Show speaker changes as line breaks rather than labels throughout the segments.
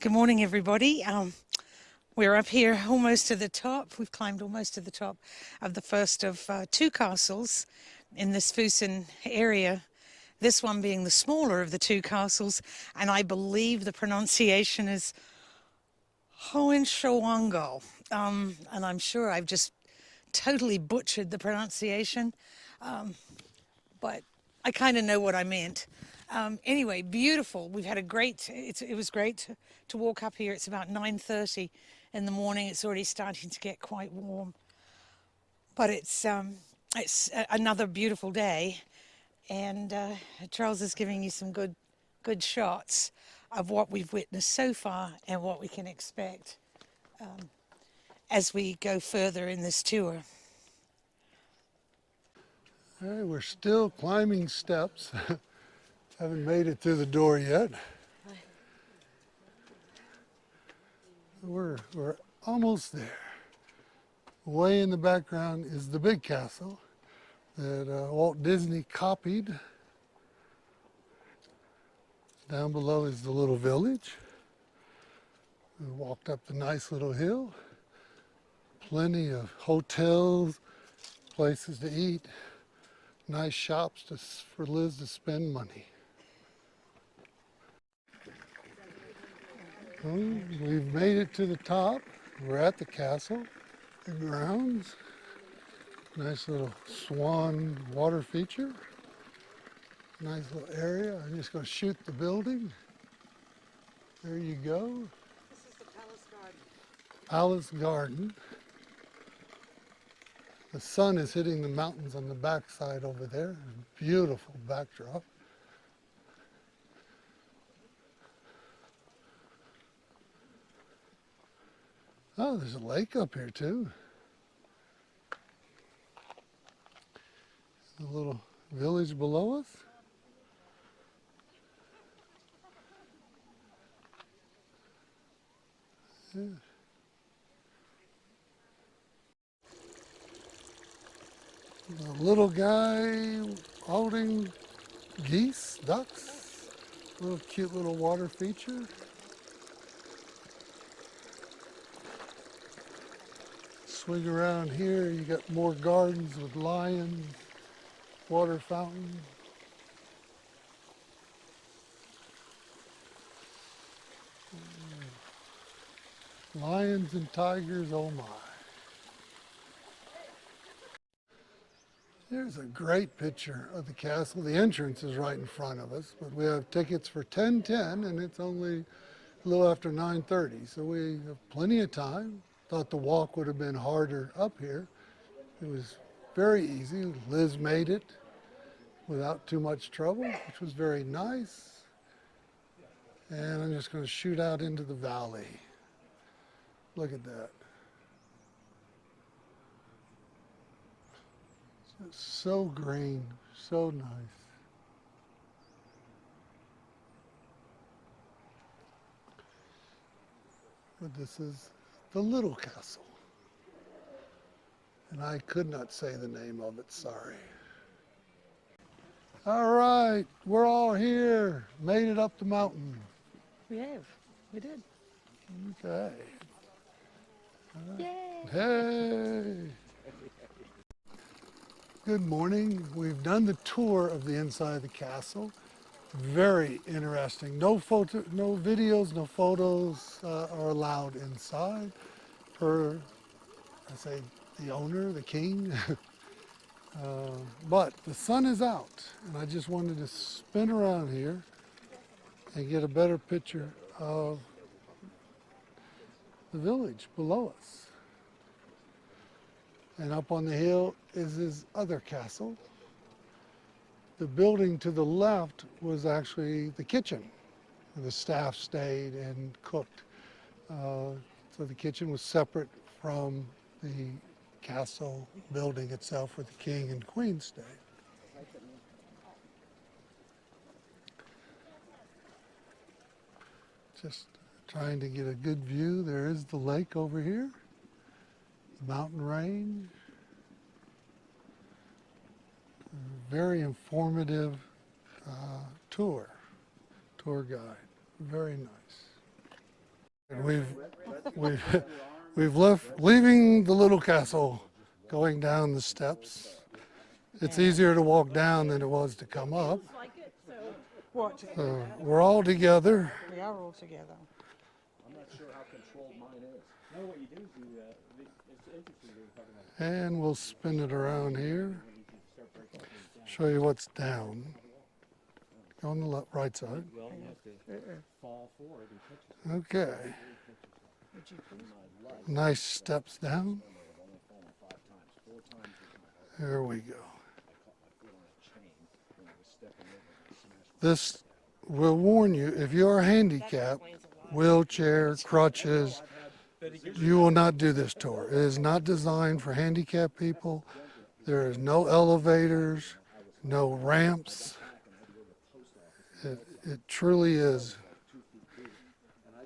Good morning, everybody. We're up here almost to the top. We've climbed almost to the top of the first of two castles in this Fusen area. This one being the smaller of the two castles, and I believe the pronunciation is Hohenschwangau. And I'm sure I've just totally butchered the pronunciation, but I kind of know what I meant. Anyway, beautiful. We've had a great. It was great to walk up here. It's about 9:30 in the morning. It's already starting to get quite warm, but another beautiful day. And Charles is giving you some good shots of what we've witnessed so far and what we can expect as we go further in this tour.
All right, we're still climbing steps. Haven't made it through the door yet. We're almost there. Way in the background is the big castle that Walt Disney copied. Down below is the little village. We walked up the nice little hill. Plenty of hotels, places to eat, nice shops for Liz to spend money. Well, we've made it to the top. We're at the castle, the grounds. Nice little swan water feature. Nice little area. I'm just going to shoot the building. There you go.
This is the Palace Garden.
Palace Garden. The sun is hitting the mountains on the backside over there. Beautiful backdrop. Oh, there's a lake up here too. A little village below us. Yeah. The little guy holding geese, ducks. Little cute little water feature. Swing around here, you got more gardens with lions, water fountain. Lions and tigers, oh my. Here's a great picture of the castle. The entrance is right in front of us, but we have tickets for 10:10 and it's only a little after 9:30, so we have plenty of time. Thought the walk would have been harder up here. It was very easy. Liz made it without too much trouble, which was very nice. And I'm just going to shoot out into the valley. Look at that. Just so green, so nice. But this is the little castle. And I could not say the name of it, sorry. All right, we're all here. Made it up the mountain.
We have. We did.
Okay.
Yay!
Hey! Good morning. We've done the tour of the inside of the castle. Very interesting. No videos, no photos are allowed inside. Per, I say, the owner, the king. But the sun is out, and I just wanted to spin around here and get a better picture of the village below us. And up on the hill is his other castle. The building to the left was actually the kitchen. The staff stayed and cooked. So the kitchen was separate from the castle building itself where the king and queen stayed. Just trying to get a good view. There is the lake over here, the mountain range. Very informative tour guide. Very nice. We've we've we've left leaving the little castle, going down the steps. It's easier to walk down than it was to come up.
What?
We're all together.
We are all together.
I'm not sure how controlled mine is. No, what you do is it's interesting that you're talking about
And we'll spin it around here. Show you what's down. Go on the right side.
fall forward and catch
Okay. Nice steps down. There we go. This will warn you, if you are handicapped, wheelchair, crutches, you will not do this tour. It is not designed for handicapped people. There is no elevators, no ramps. It truly is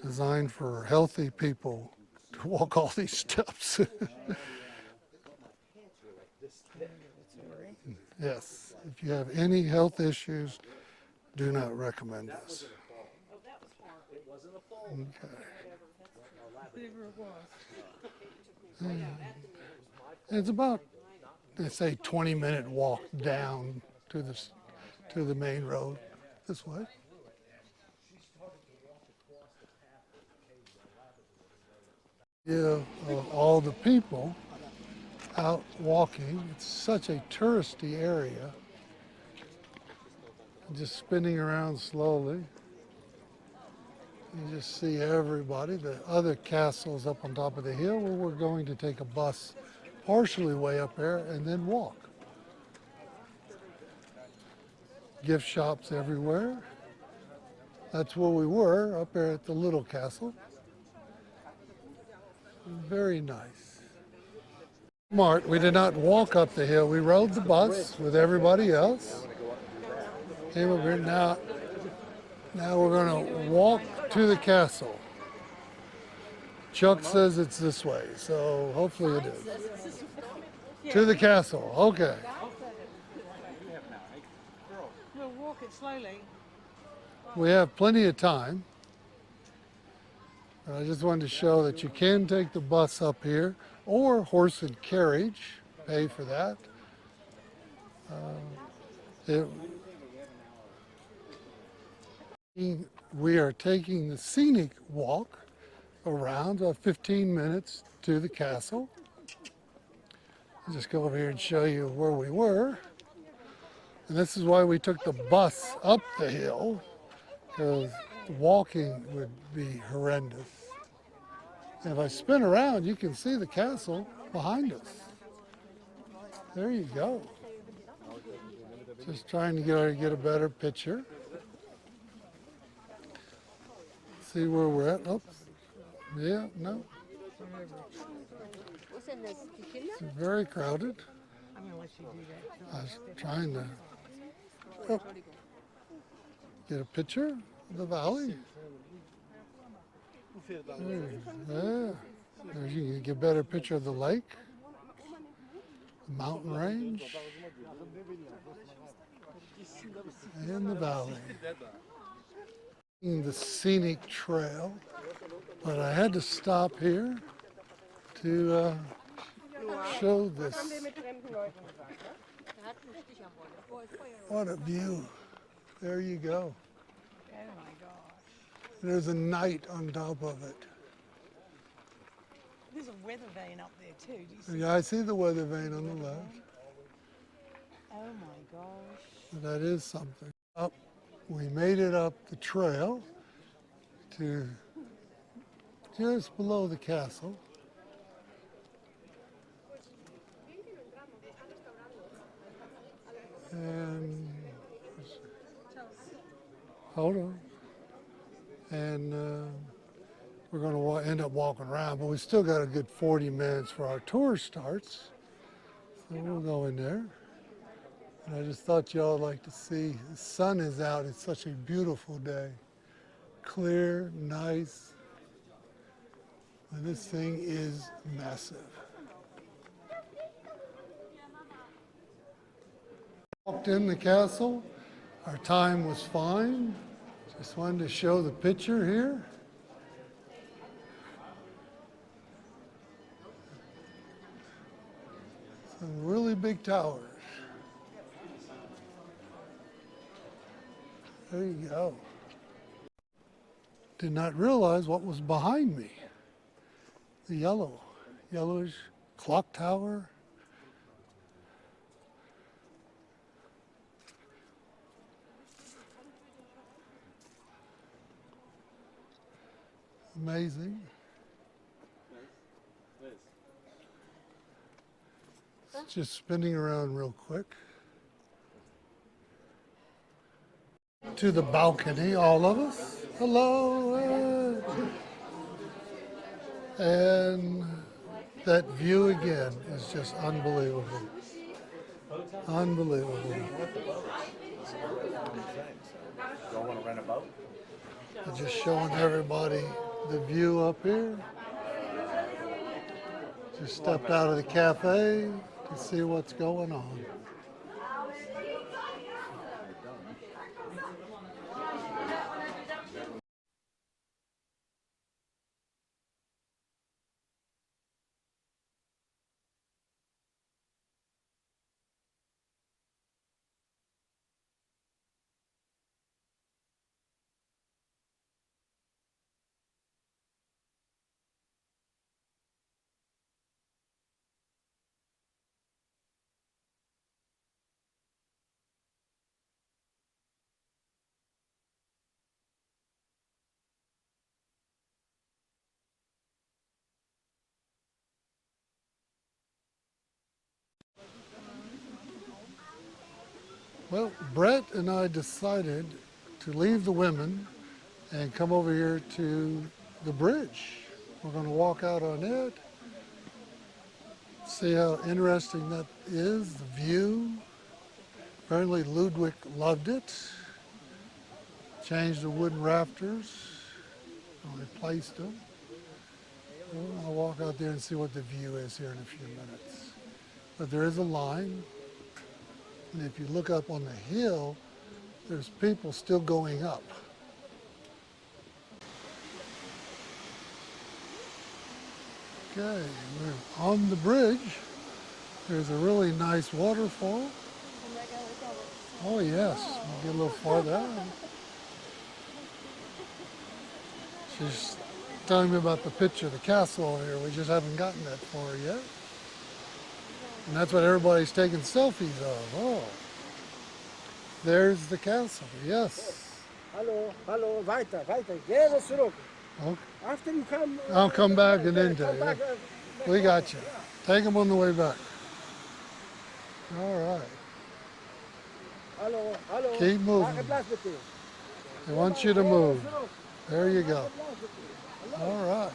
designed for healthy people to walk all these steps. Yes, if you have any health issues, do not recommend this. Okay. It's about, they say, 20-minute walk down to the main road this way. Yeah, of all the people out walking. It's such a touristy area. Just spinning around slowly. You just see everybody. The other castle's up on top of the hill where we're going to take a bus partially way up there and then walk. Gift shops everywhere. That's where we were, up there at the little castle. Very nice. Smart, we did not walk up the hill. We rode the bus with everybody else. Came over here. Now we're going to walk to the castle. Chuck says it's this way, so hopefully it is. To the castle, okay.
We'll walk it slowly.
We have plenty of time. I just wanted to show that you can take the bus up here or horse and carriage, pay for that. We are taking the scenic walk around 15 minutes to the castle. I'll just go over here and show you where we were. And this is why we took the bus up the hill, because walking would be horrendous. And if I spin around, you can see the castle behind us. There you go. Just trying to get a better picture. See where we're at. Oops. Yeah, no. It's very crowded.
I'm going to let you do that.
I was trying to get a picture of the valley. There you can get a better picture of the lake, the mountain range, and the valley. The scenic trail, but I had to stop here to show this. What a view. There you go.
Oh my gosh.
There's a knight on top of it.
There's a weather vane up there too. Do you see?
Yeah, I see the weather vane on the left.
Oh my gosh.
That is something. We made it up the trail to just below the castle. And hold on. And we're going to end up walking around, but we still got a good 40 minutes for our tour starts. So we'll go in there. And I just thought y'all would like to see, the sun is out. It's such a beautiful day. Clear, nice. And this thing is massive. Walked in the castle. Our time was fine. Just wanted to show the picture here. Some really big towers. There you go. Did not realize what was behind me. The yellowish clock tower. Amazing. It's just spinning around real quick. To the balcony, all of us. Hello. And that view again is just unbelievable. Unbelievable.
Y'all want to rent a boat?
I'm just showing everybody the view up here. Just stepped out of the cafe to see what's going on. Well, Brett and I decided to leave the women and come over here to the bridge. We're going to walk out on it, see how interesting that is, the view. Apparently Ludwig loved it. Changed the wooden rafters, replaced them. We're going to walk out there and see what the view is here in a few minutes. But there is a line, and if you look up on the hill, there's people still going up. Okay, we're on the bridge. There's a really nice waterfall. Oh yes, we'll get a little farther out. She's telling me about the picture of the castle over here. We just haven't gotten that far yet. And that's what everybody's taking selfies of. Oh, there's the castle, yes.
Hallo, hallo, weiter, gerne zurück.
Okay.
After you come...
I'll come back and then
come
tell you.
back,
We got you. Take them on the way back. All right.
Hallo, hallo.
Keep moving.
Maak plaats bitte.
They want you to move. There you go. All right.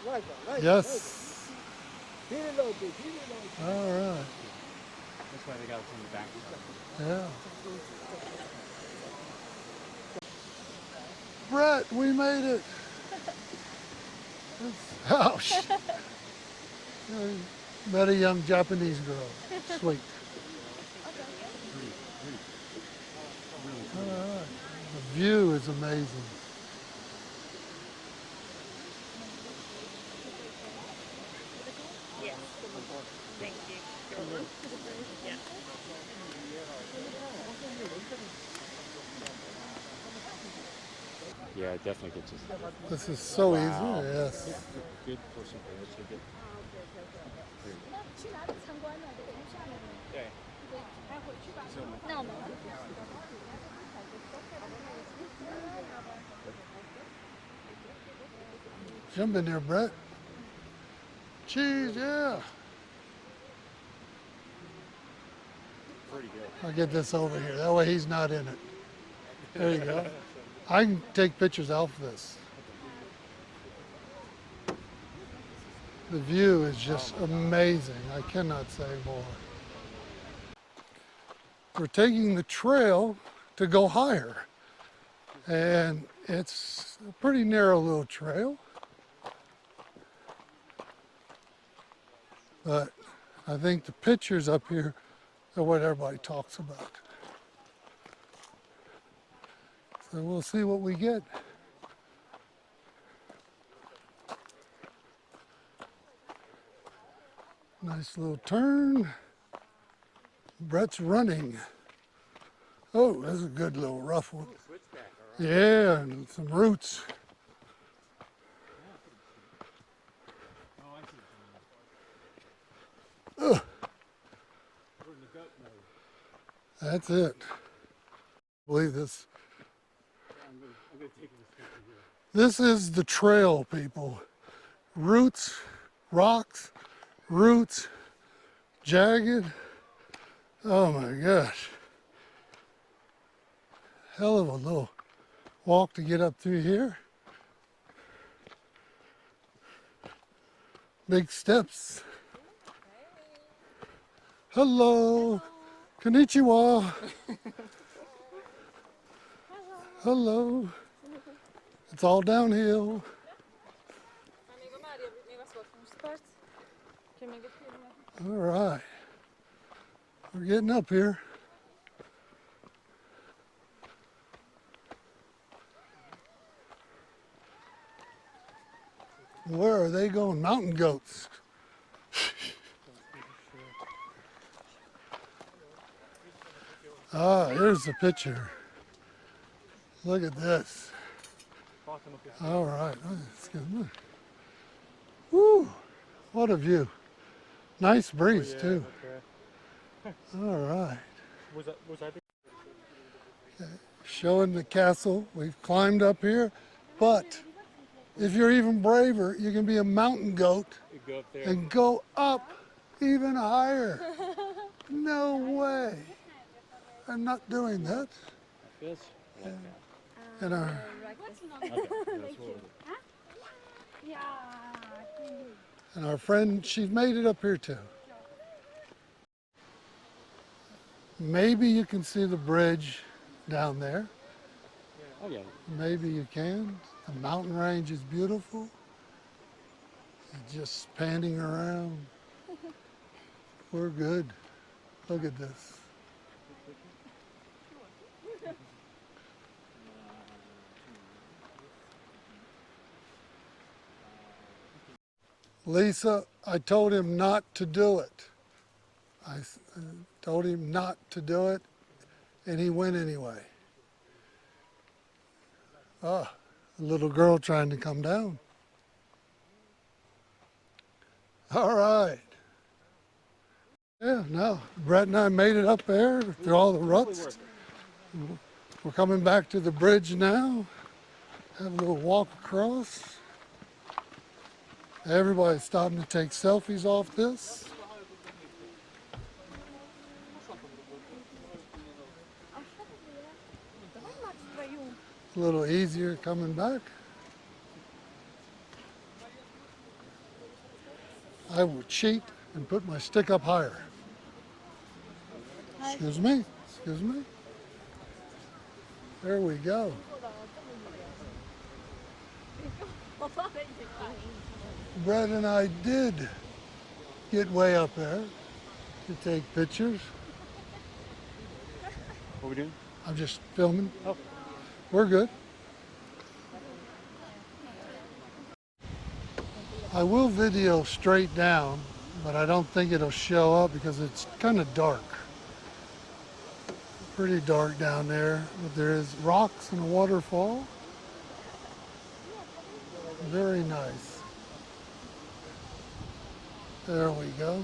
Weiter, weiter.
Yes.
Viele Leute, viele Leute.
All right.
That's why they got it from the back.
Yeah. Brett, we made it. Ouch. Met a young Japanese girl. Sweet. All right. The view is amazing.
Yes. Thank you. Yeah.
Yeah, it definitely gets us.
This is so
Wow.
easy. Yes.
Good for some players to get.
那去哪里参观呢？得从下面
对。
开回去吧。那我们。
Jump in there, Brett. Cheese, yeah.
Pretty good.
I'll get this over here. That way he's not in it. There you go. I can take pictures out of this. The view is just amazing. I cannot say more. We're taking the trail to go higher. And it's a pretty narrow little trail. But I think the pictures up here are what everybody talks about. So we'll see what we get. Nice little turn. Brett's running. Oh, that's a good little rough one.
Switchback, all right.
Yeah, and some roots.
Oh, I see what you mean. We're in the goat mode.
That's it. Believe this.
I'm gonna take this picture here.
This is the trail, people. Roots, rocks, roots, jagged. Oh my gosh. Hell of a little walk to get up through here. Big steps. Hello. Konnichiwa. Hello. It's all downhill. All right. We're getting up here. Where are they going? Mountain goats. Ah, here's the picture. Look at this. All right. That's good. Woo! What a view. Nice breeze, too. All right.
Was that
Showing the castle. We've climbed up here, but if you're even braver, you can be a mountain goat
go up there?
and go up even higher. No way. I'm not doing that.
This?
And our, and our friend, she's made it up here too. Maybe you can see the bridge down there.
Oh yeah.
Maybe you can. The mountain range is beautiful. And just panning around. We're good. Look at this. Lisa, I told him not to do it. I told him not to do it, and he went anyway. Ah, a little girl trying to come down. All right. Yeah, no, Brett and I made it up there through all the ruts. We're coming back to the bridge now. Have a little walk across. Everybody's stopping to take selfies off this. A little easier coming back. I will cheat and put my stick up higher. Excuse me, excuse me. There we go. Brett and I did get way up there to take pictures.
What are we doing?
I'm just filming.
Oh.
We're good. I will video straight down, but I don't think it'll show up because it's kind of dark. Pretty dark down there, but there is rocks and a waterfall. Very nice. There we go.